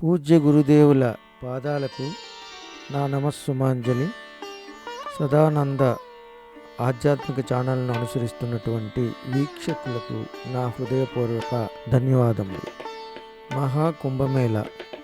పూజ్య గురుదేవుల పాదాలకు నా నమస్సుమాంజలి. సదానంద ఆధ్యాత్మిక ఛానల్ను అనుసరిస్తున్నటువంటి వీక్షకులకు నా హృదయపూర్వక ధన్యవాదములు. మహాకుంభమేళ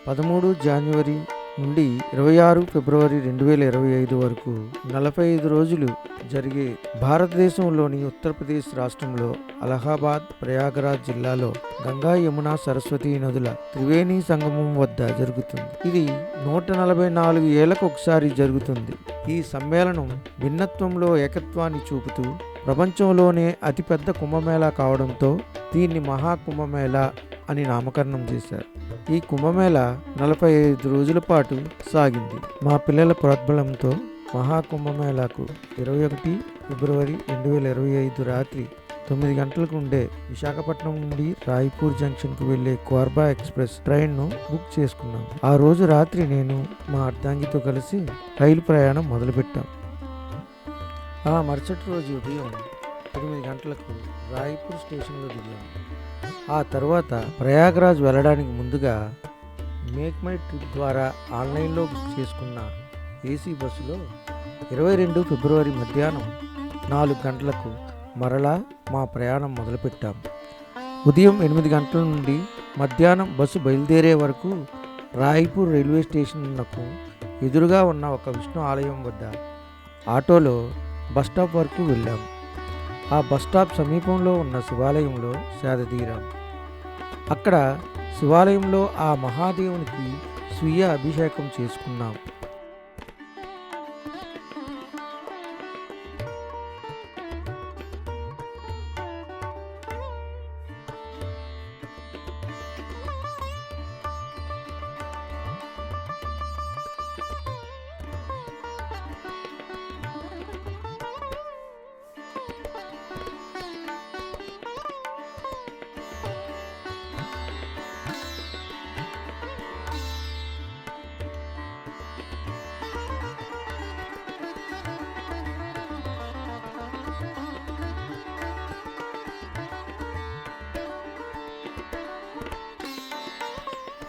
13 జనవరి నుండి 26 ఫిబ్రవరి 2025 వరకు 45 రోజులు జరిగే భారతదేశంలోని ఉత్తరప్రదేశ్ రాష్ట్రంలో అలహాబాద్, ప్రయాగరాజ్ జిల్లాలో గంగా, యమున, సరస్వతి నదుల త్రివేణి సంగమం వద్ద జరుగుతుంది. ఇది 144 ఏళ్లకు ఒకసారి జరుగుతుంది. ఈ సమ్మేళనం భిన్నత్వంలో ఏకత్వాన్ని చూపుతూ ప్రపంచంలోనే అతిపెద్ద కుంభమేళా కావడంతో దీన్ని మహాకుంభమేళ అని నామకరణం చేశారు. ఈ కుంభమేళ 45 రోజుల పాటు సాగింది. మా పిల్లల ప్రోద్బలంతో మహాకుంభమేళాకు 21 ఫిబ్రవరి 2025 రాత్రి 9 గంటలకు ఉండే విశాఖపట్నం నుండి రాయ్పూర్ జంక్షన్కు వెళ్లే కోర్బా ఎక్స్ప్రెస్ ట్రైన్ను బుక్ చేసుకున్నాం. ఆ రోజు రాత్రి నేను మా అర్ధాంగితో కలిసి రైలు ప్రయాణం మొదలుపెట్టాం. ఆ మరుసటి రోజు ఉదయం 8 గంటలకు రాయ్పూర్ స్టేషన్లో దిగాం. ఆ తర్వాత ప్రయాగరాజ్ వెళ్ళడానికి ముందుగా మేక్ మై ట్రిప్ ద్వారా ఆన్లైన్లో బుక్ చేసుకున్న ఏసీ బస్సులో 22 ఫిబ్రవరి మధ్యాహ్నం 4 గంటలకు మరలా మా ప్రయాణం మొదలుపెట్టాం. ఉదయం 8 గంటల నుండి మధ్యాహ్నం బస్సు బయలుదేరే వరకు రాయ్పూర్ రైల్వే స్టేషన్కు ఎదురుగా ఉన్న ఒక విష్ణు ఆలయం వద్ద ఆటోలో బస్టాప్ వరకు వెళ్ళాం. ఆ బస్టాప్ సమీపంలో ఉన్న శివాలయంలో సేదతీరాం. అక్కడ శివాలయంలో ఆ మహాదేవునికి స్వీయ అభిషేకం చేసుకున్నాం.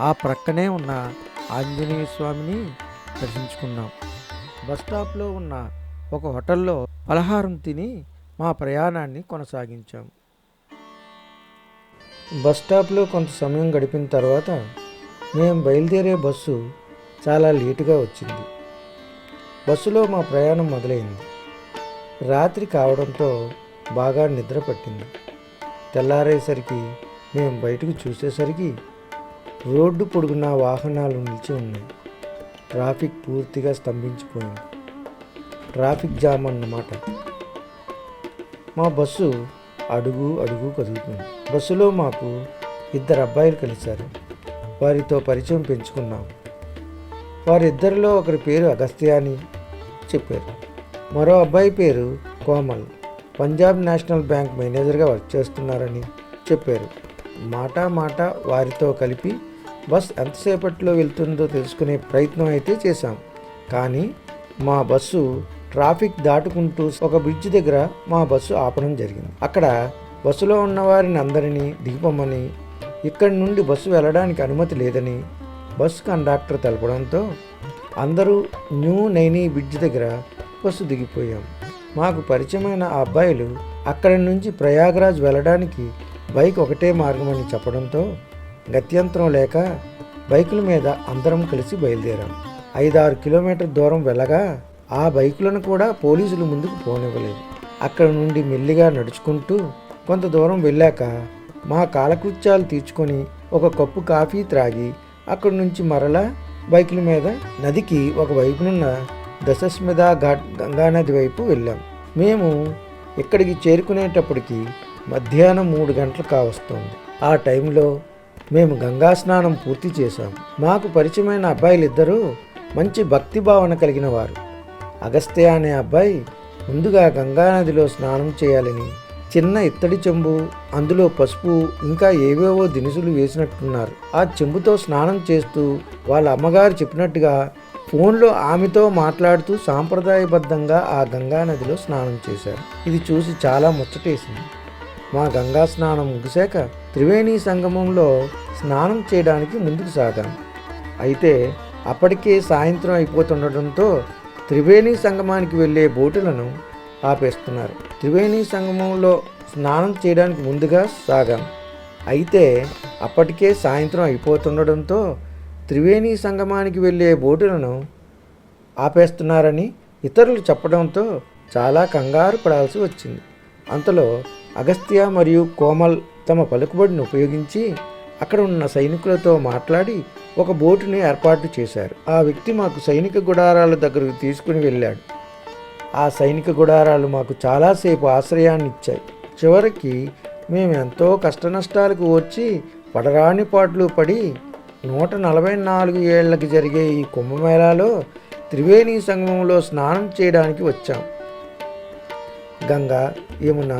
ఆ ప్రక్కనే ఉన్న ఆంజనేయ స్వామిని దర్శించుకున్నాం. బస్టాప్లో ఉన్న ఒక హోటల్లో పలహారం తిని మా ప్రయాణాన్ని కొనసాగించాం. బస్టాప్లో కొంత సమయం గడిపిన తర్వాత మేము బయలుదేరే బస్సు చాలా లేటుగా వచ్చింది. బస్సులో మా ప్రయాణం మొదలైంది. రాత్రి కావడంతో బాగా నిద్ర పట్టింది. తెల్లారేసరికి మేము బయటకు చూసేసరికి రోడ్డు పొడుగునా వాహనాలు నిలిచి ఉన్నాయి. ట్రాఫిక్ పూర్తిగా స్తంభించిపోయింది. ట్రాఫిక్ జామ్ అన్నమాట. మా బస్సు అడుగు అడుగు కదులుతుంది. బస్సులో మాకు 2 అబ్బాయిలు కలిశారు. వారితో పరిచయం పెంచుకున్నాం. వారిద్దరిలో ఒకరి పేరు అగస్త్య అని చెప్పారు. మరో అబ్బాయి పేరు కోమల్, పంజాబ్ నేషనల్ బ్యాంక్ మేనేజర్గా వర్క్ చేస్తున్నారని చెప్పారు. మాట వారితో కలిపి బస్ ఎంతసేపట్లో వెళ్తుందో తెలుసుకునే ప్రయత్నం అయితే చేశాం. కానీ మా బస్సు ట్రాఫిక్ దాటుకుంటూ ఒక బ్రిడ్జ్ దగ్గర మా బస్సు ఆపడం జరిగింది. అక్కడ బస్సులో ఉన్న వారిని అందరినీ దిగిపోమని, ఇక్కడి నుండి బస్సు వెళ్ళడానికి అనుమతి లేదని బస్సు కండక్టర్ తెలపడంతో అందరూ న్యూ నైనీ బ్రిడ్జ్ దగ్గర బస్సు దిగిపోయాం. మాకు పరిచయమైన ఆ అబ్బాయిలు అక్కడి నుంచి ప్రయాగరాజ్ వెళ్ళడానికి బైక్ ఒకటే మార్గమని చెప్పడంతో గత్యంతరం లేక బైకుల మీద అందరం కలిసి బయలుదేరాం. 5-6 కిలోమీటర్ దూరం వెళ్ళగా ఆ బైకులను కూడా పోలీసులు ముందుకు పోనివ్వలేదు. అక్కడి నుండి మెల్లిగా నడుచుకుంటూ కొంత దూరం వెళ్ళాక మా కాలకృత్యాలు తీర్చుకొని ఒక కప్పు కాఫీ త్రాగి అక్కడి నుంచి మరలా బైకుల మీద నదికి ఒక వైపునున్న దశస్మిద ఘాట్ గంగానది వైపు వెళ్ళాం. మేము ఇక్కడికి చేరుకునేటప్పటికి మధ్యాహ్నం 3 గంటలు కావస్తోంది. ఆ టైంలో మేము గంగా స్నానం పూర్తి చేశాం. మాకు పరిచయమైన అబ్బాయిలిద్దరూ మంచి భక్తి భావన కలిగిన వారు. అగస్త్య అనే అబ్బాయి ముందుగా గంగానదిలో స్నానం చేయాలని చిన్న ఇత్తడి చెంబు, అందులో పసుపు ఇంకా ఏవేవో దినుసులు వేసినట్టున్నారు. ఆ చెంబుతో స్నానం చేస్తూ వాళ్ళ అమ్మగారు చెప్పినట్టుగా ఫోన్లో ఆమెతో మాట్లాడుతూ సాంప్రదాయబద్ధంగా ఆ గంగానదిలో స్నానం చేశారు. ఇది చూసి చాలా ముచ్చటేసింది. మా గంగా స్నానం ముగిశాక త్రివేణి సంగమంలో స్నానం చేయడానికి ముందుకు సాగాం. అయితే అప్పటికే సాయంత్రం అయిపోతుండటంతో త్రివేణి సంగమానికి వెళ్ళే బోటులను ఆపేస్తున్నారు. త్రివేణి సంగమంలో స్నానం చేయడానికి ముందుగా సాగాం. అయితే అప్పటికే సాయంత్రం అయిపోతుండడంతో త్రివేణి సంగమానికి వెళ్ళే బోటులను ఆపేస్తున్నారని ఇతరులు చెప్పడంతో చాలా కంగారు పడాల్సి వచ్చింది. అంతలో అగస్త్య మరియు కోమల్ తమ పలుకుబడిని ఉపయోగించి అక్కడ ఉన్న సైనికులతో మాట్లాడి ఒక బోటుని ఏర్పాటు చేశారు. ఆ వ్యక్తి మాకు సైనిక గుడారాల దగ్గరకు తీసుకుని వెళ్ళాడు. ఆ సైనిక గుడారాలు మాకు చాలాసేపు ఆశ్రయాన్ని ఇచ్చాయి. చివరికి మేము ఎంతో కష్టనష్టాలకు వచ్చి పడరాని పాటలు పడి 144 ఏళ్లకి జరిగే ఈ కుంభమేళాలో త్రివేణి సంగమంలో స్నానం చేయడానికి వచ్చాం. గంగా, యమున,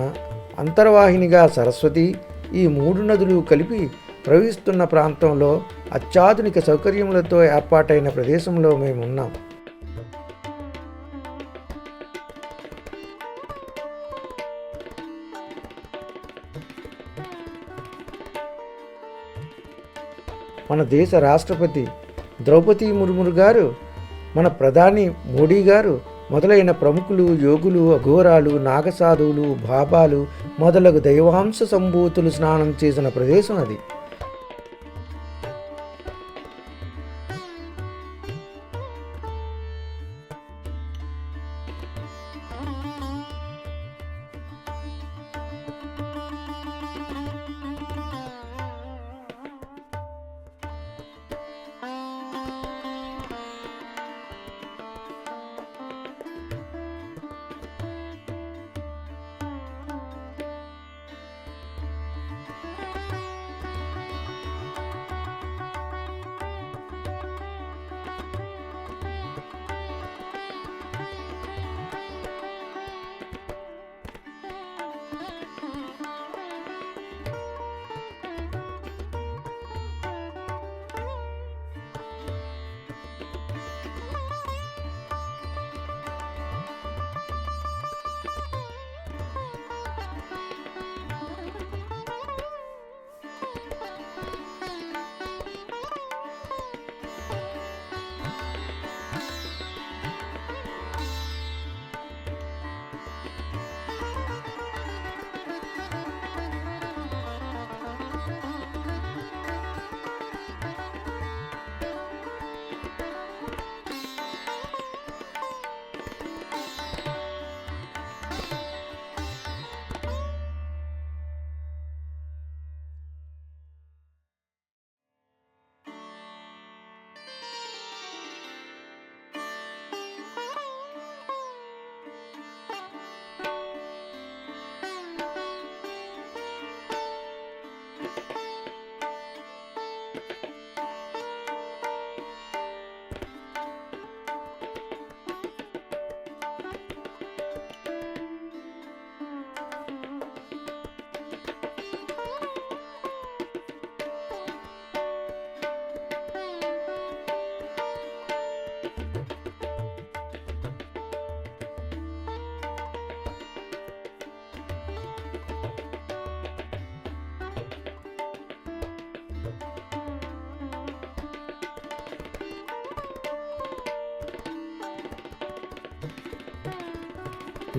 అంతర్వాహినిగా సరస్వతి, ఈ 3 నదులు కలిపి ప్రవహిస్తున్న ప్రాంతంలో అత్యాధునిక సౌకర్యములతో ఏర్పాటైన ప్రదేశంలో మేమున్నాం. మన దేశ రాష్ట్రపతి ద్రౌపది ముర్ము గారు, మన ప్రధాని మోడీ గారు మొదలైన ప్రముఖులు, యోగులు, అఘోరాలు, నాగసాధువులు, బాబాలు మొదలగు దైవాంశ సంభూతులు స్నానం చేసిన ప్రదేశం అది.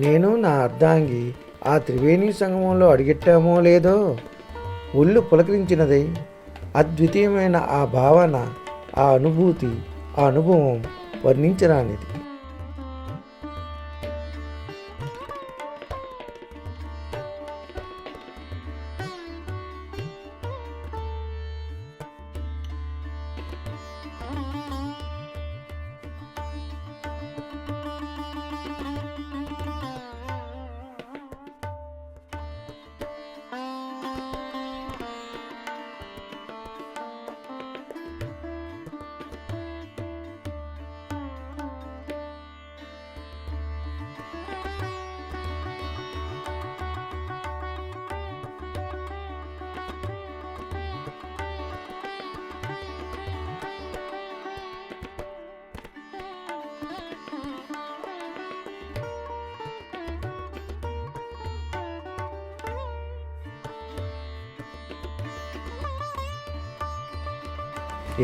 నేను నా అర్ధాంగి ఆ త్రివేణి సంగమంలో అడిగెట్టామో లేదో ఒళ్ళు పులకరించినదై అద్వితీయమైన ఆ భావన, ఆ అనుభూతి, ఆ అనుభవం వర్ణించరానిది.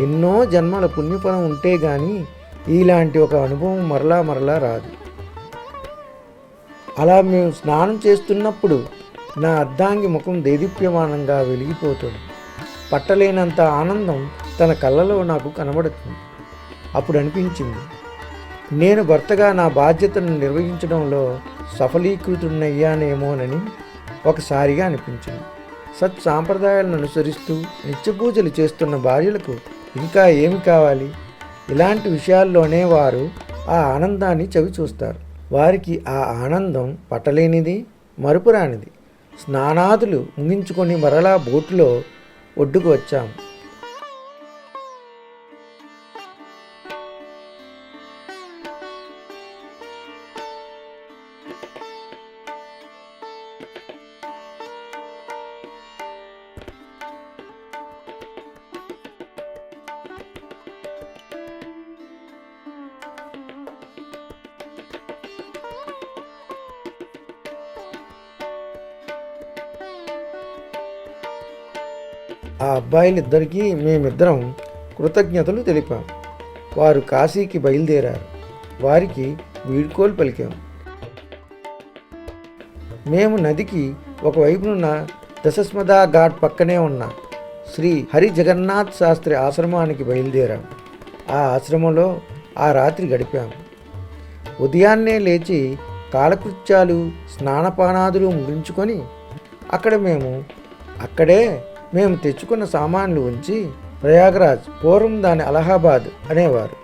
ఎన్నో జన్మల పుణ్యఫలం ఉంటే గాని ఇలాంటి ఒక అనుభవం మరలా మరలా రాదు. అలా మేము స్నానం చేస్తున్నప్పుడు నా అర్ధాంగి ముఖం దేదీప్యమానంగా వెలిగిపోతుంది. పట్టలేనంత ఆనందం తన కళ్ళలో నాకు కనబడుతుంది. అప్పుడు అనిపించింది, నేను భర్తగా నా బాధ్యతను నిర్వహించడంలో సఫలీకృతున్నయ్యానేమోనని ఒకసారిగా అనిపించింది. సత్ సాంప్రదాయాలను అనుసరిస్తూ నిత్యపూజలు చేస్తున్న భార్యలకు ఇంకా ఏమి కావాలి? ఇలాంటి విషయాల్లోనే వారు ఆ ఆనందాన్ని చవి చూస్తారు. వారికి ఆ ఆనందం పట్టలేనిది, మరుపురానిది. స్నానాదులు ముగించుకొని మరలా బోటులో ఒడ్డుకు వచ్చాము. ఆ అబ్బాయిలిద్దరికీ మేమిద్దరం కృతజ్ఞతలు తెలిపాం. వారు కాశీకి బయలుదేరారు. వారికి వీడ్కోలు పలికాం. మేము నదికి ఒకవైపునున్న దశస్మదా ఘాట్ పక్కనే ఉన్న శ్రీ హరి జగన్నాథ్ శాస్త్రి ఆశ్రమానికి బయలుదేరాం. ఆ ఆశ్రమంలో ఆ రాత్రి గడిపాము. ఉదయాన్నే లేచి కాలకృత్యాలు స్నానపానాదులు ముగించుకొని అక్కడే మేము తెచ్చుకున్న సామాన్లు ఉంచి ప్రయాగరాజ్, పూర్వం దాని అలహాబాద్ అనేవారు,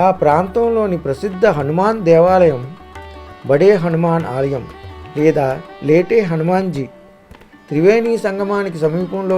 ఆ ప్రాంతంలోని ప్రసిద్ధ హనుమాన్ దేవాలయం బడే హనుమాన్ ఆలయం లేదా లేటే హనుమాన్జీ త్రివేణి సంగమానికి సమీపంలో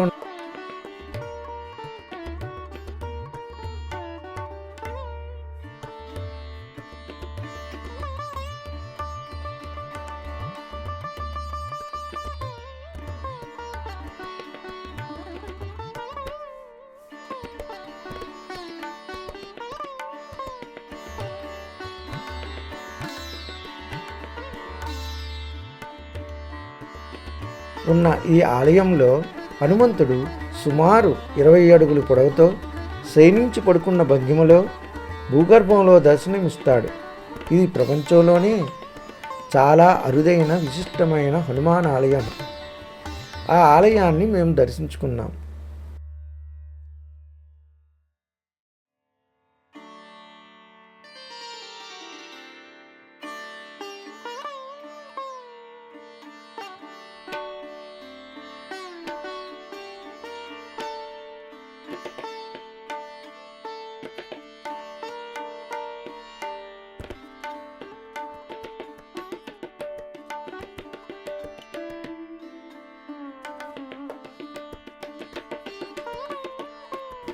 ఉన్న ఈ ఆలయంలో హనుమంతుడు సుమారు 20 అడుగులు పొడవుతో శయనించి పడుకున్న భంగిమలో భూగర్భంలో దర్శనమిస్తాడు. ఇది ప్రపంచంలోనే చాలా అరుదైన విశిష్టమైన హనుమాన్ ఆలయం. ఆ ఆలయాన్ని మేము దర్శించుకున్నాం.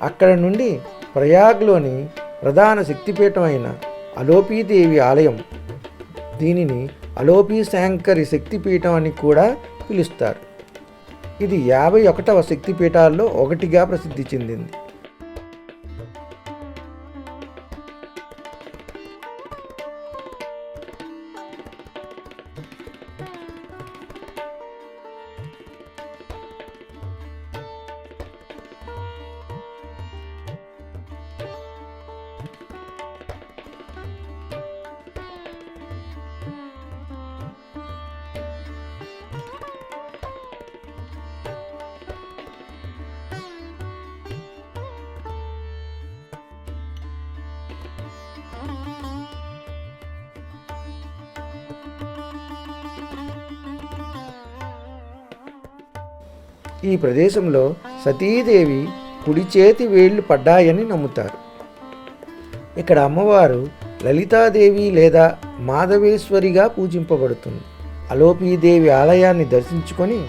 అక్కడ నుండి ప్రయాగ్లోని ప్రధాన శక్తిపీఠం అయిన అలోపీదేవి ఆలయం, దీనిని అలోపీ శాంకరి శక్తిపీఠం అని కూడా పిలుస్తారు. ఇది 51వ శక్తిపీఠాల్లో ఒకటిగా ప్రసిద్ధి చెందింది. ఈ ప్రదేశంలో సతీదేవి కుడి చేతి వేళ్లు పడ్డాయని నమ్ముతారు. ఇక్కడ అమ్మవారు లలితాదేవి లేదా మాధవేశ్వరిగా పూజింపబడుతుంది. అలోపీదేవి ఆలయాన్ని దర్శించుకొని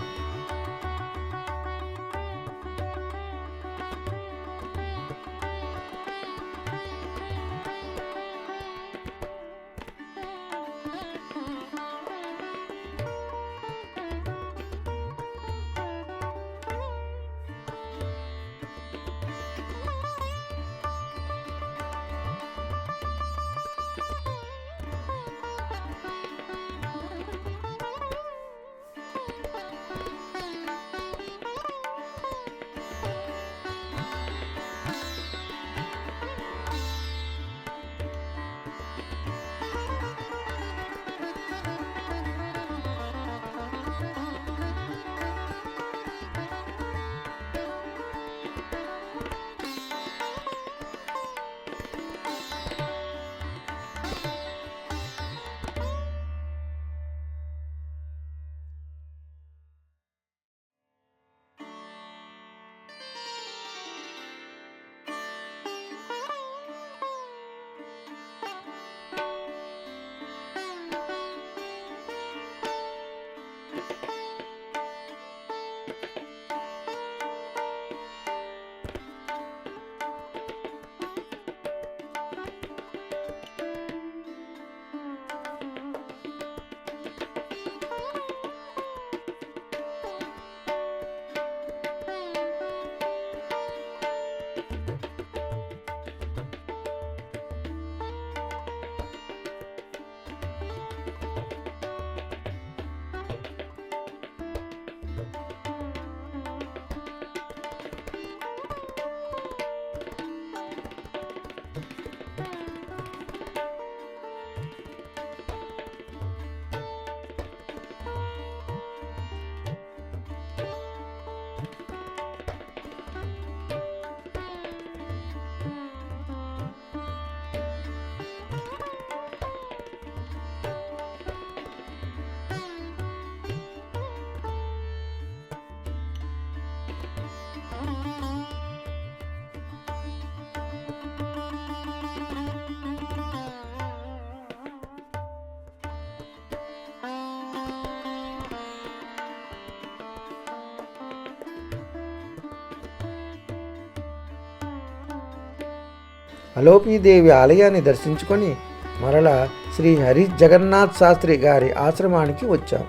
అలోపీదేవి ఆలయాన్ని దర్శించుకొని మరలా శ్రీ హరి జగన్నాథ్ శాస్త్రి గారి ఆశ్రమానికి వచ్చాం.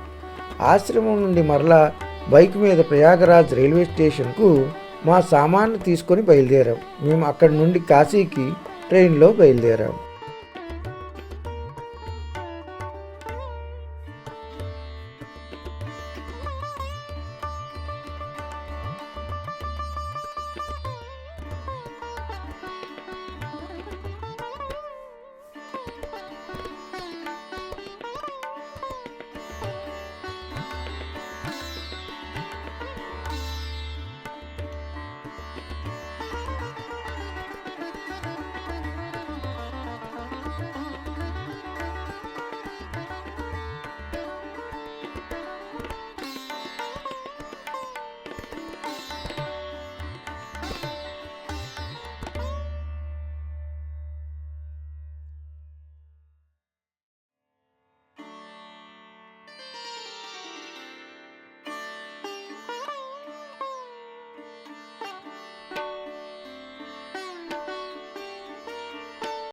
ఆశ్రమం నుండి మరలా బైక్ మీద ప్రయాగరాజ్ రైల్వే స్టేషన్కు మా సామాన్లు తీసుకొని బయలుదేరాం. మేము అక్కడి నుండి కాశీకి ట్రైన్లో బయలుదేరాం.